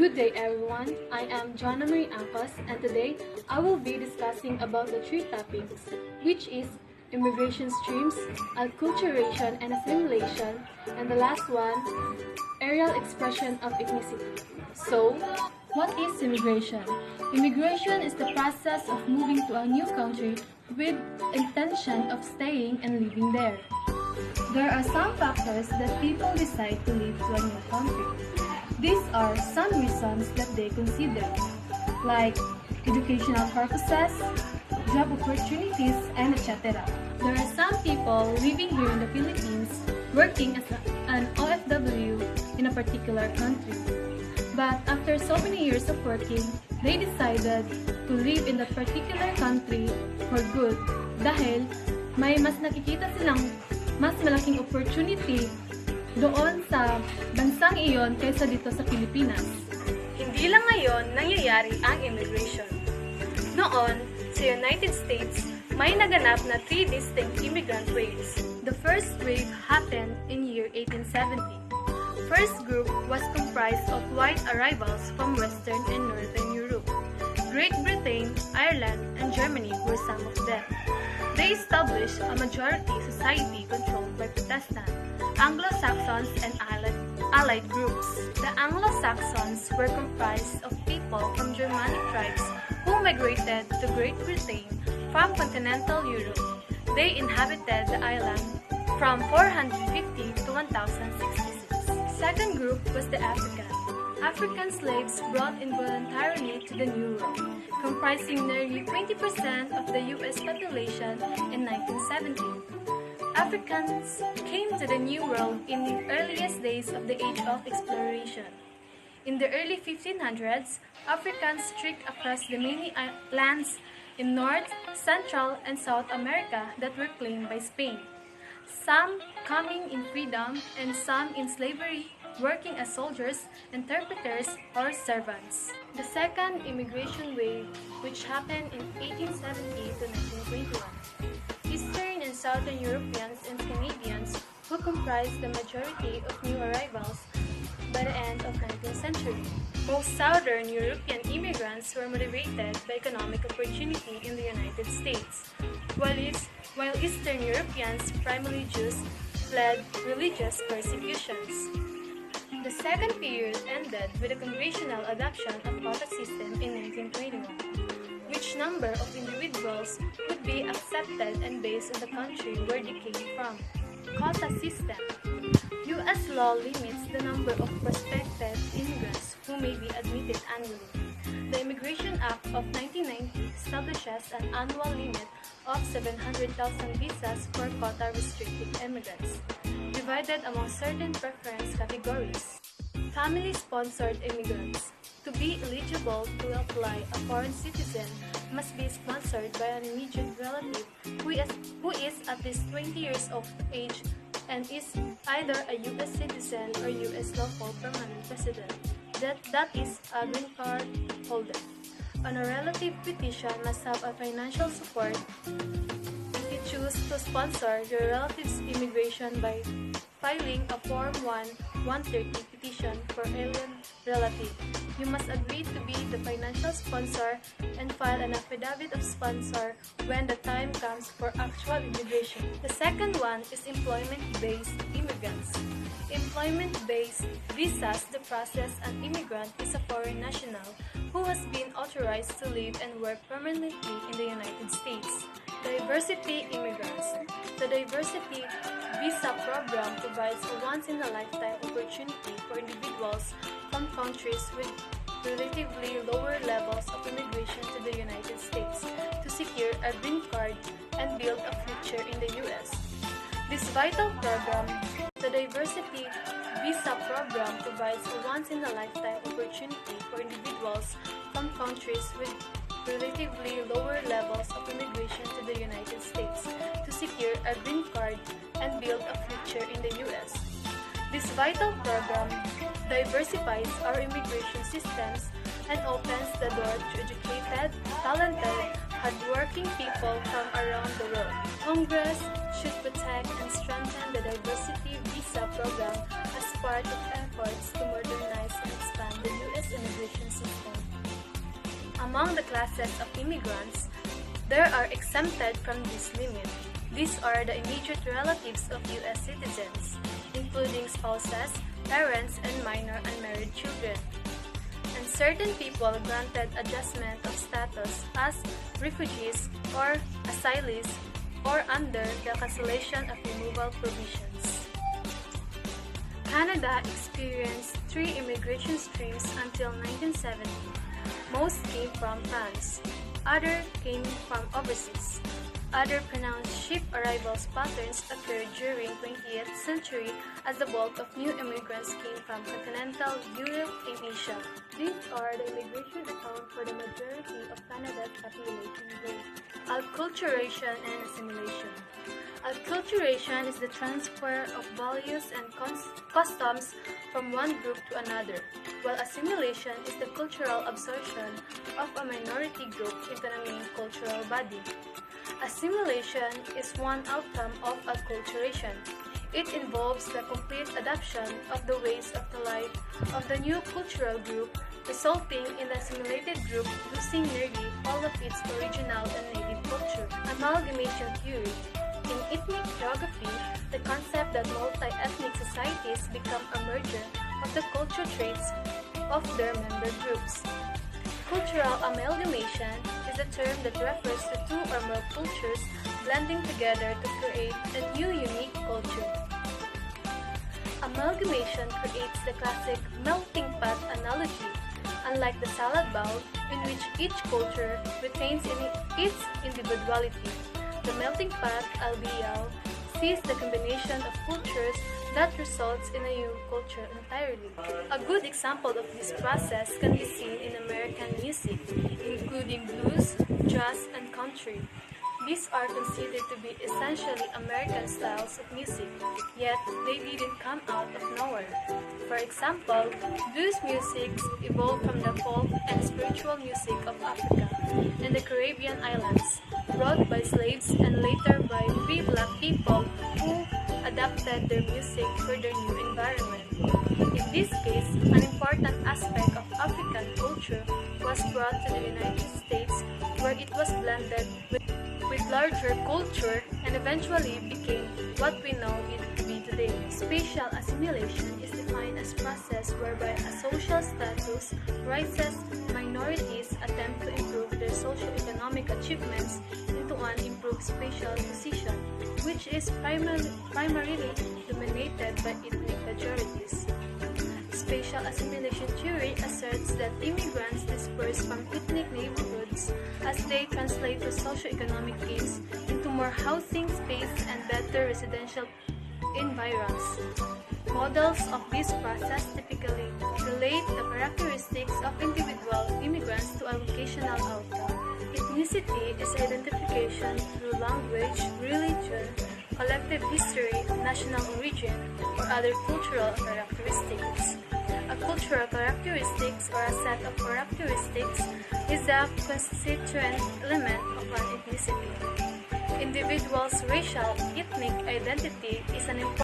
Good day everyone, I am Joanna Marie Angkos and today I will be discussing about the three topics which is immigration streams, acculturation and assimilation, and the last one, areal expression of ethnicity. So, what is immigration? Immigration is the process of moving to a new country with intention of staying and living there. There are some factors that people decide to live to a new country. These are some reasons that they consider, like educational purposes, job opportunities, and etc. There are some people living here in the Philippines working as an OFW in a particular country. But after so many years of working, they decided to live in that particular country for good dahil may mas nakikita silang mas malaking opportunity doon sa bansang iyon kaysa dito sa Pilipinas. Hindi lang ngayon nangyayari ang immigration. Noon, sa United States, may naganap na 3 distinct immigrant waves. The first wave happened in year 1870. First group was comprised of white arrivals from Western and Northern Europe. Great Britain, Ireland, and Germany were some of them. They established a majority society controlled by Protestant, Anglo-Saxons, and Allied groups. The Anglo-Saxons were comprised of people from Germanic tribes who migrated to Great Britain from continental Europe. They inhabited the island from 450 to 1066. Second group was the African slaves brought involuntarily to the New World, comprising nearly 20% of the U.S. population in 1917. Africans came to the New World in the earliest days of the Age of Exploration. In the early 1500s, Africans trekked across the many lands in North, Central, and South America that were claimed by Spain, some coming in freedom and some in slavery, working as soldiers, interpreters, or servants. The second immigration wave, which happened in 1870 to 1921, Eastern and Southern Europeans and Canadians who comprised the majority of new arrivals by the end of 19th century. Most Southern European immigrants were motivated by economic opportunity in the United States, while Eastern Europeans, primarily Jews, fled religious persecutions. The second period ended with the congressional adoption of quota system in 1921, which number of individuals would be accepted and based on the country where they came from. Quota system. U.S. law limits the number of prospective immigrants who may be admitted annually. The Immigration Act of 1990 establishes an annual limit of 700,000 visas for quota-restricted immigrants, divided among certain preference categories. Family-sponsored immigrants. To be eligible to apply, a foreign citizen must be sponsored by an immediate relative who is at least 20 years of age and is either a U.S. citizen or U.S. lawful permanent resident, that is, a green card holder. On a relative petition must have a financial support if you choose to sponsor your relative's immigration by filing a Form 130 petition for alien relative. You must agree to be the financial sponsor and file an affidavit of sponsor when the time comes for actual immigration. The second one is employment-based immigrants. Employment-based visas the process an immigrant is a foreign national who has been authorized to live and work permanently in the United States. Diversity immigrants. The diversity visa program provides a once-in-a-lifetime opportunity for individuals from countries with relatively lower levels of immigration to the United States to secure a green card and build a future in the U.S. This vital program, the Diversity Visa Program, provides a once-in-a-lifetime opportunity for individuals from countries with relatively lower levels of immigration to the United States to secure a green card and build a future in the U.S. This vital program diversifies our immigration systems and opens the door to educated, talented, hardworking people from around the world. Congress should protect and strengthen the diversity visa program as part of efforts to modernize and expand the U.S. immigration system. Among the classes of immigrants, there are exempted from this limit. These are the immediate relatives of U.S. citizens, including spouses, parents, and minor unmarried children. And certain people granted adjustment of status as refugees or asylees or under the cancellation of removal provisions. Canada experienced 3 immigration streams until 1970. Most came from France. Others came from overseas. Other pronounced ship arrivals patterns occurred during 20th century as the bulk of new immigrants came from continental Europe and Asia. These are the immigration account for the majority of Canada's population growth. Acculturation and assimilation. Acculturation is the transfer of values and customs from one group to another, while assimilation is the cultural absorption of a minority group into the main cultural body. Assimilation is one outcome of acculturation. It involves the complete adoption of the ways of the life of the new cultural group, resulting in the assimilated group losing nearly all of its original and native culture. Amalgamation theory. In ethnic geography, the concept that multi-ethnic societies become a merger of the cultural traits of their member groups. Cultural amalgamation is a term that refers to 2 or more cultures blending together to create a new unique culture. Amalgamation creates the classic melting pot analogy, unlike the salad bowl in which each culture retains its individuality. The melting pot, Areal, sees the combination of cultures that results in a new culture entirely. A good example of this process can be seen in American music, including blues, jazz, and country. These are considered to be essentially American styles of music, yet they didn't come out of nowhere. For example, blues music evolved from the folk and spiritual music of Africa and the Caribbean islands, brought by slaves and later by free black people who adapted their music for their new environment. In this case, an important aspect of African culture was brought to the United States, where it was blended with larger culture and eventually became what we know it to be today. Spatial assimilation is defined as process whereby a social status rises minorities attempt to improve their socio-economic achievements into an improved spatial position, which is primarily dominated by ethnic majorities. Spatial assimilation theory asserts that immigrants disperse from ethnic neighborhoods as they translate to socio-economic gains into more housing space and better residential environs. Models of this process typically relate the characteristics of individual immigrants to a locational outcome. Ethnicity is identification through language, religion, collective history, national origin, or other cultural characteristics. A cultural characteristics or a set of characteristics is the constituent element of an ethnicity. Individuals' racial ethnic identity is an important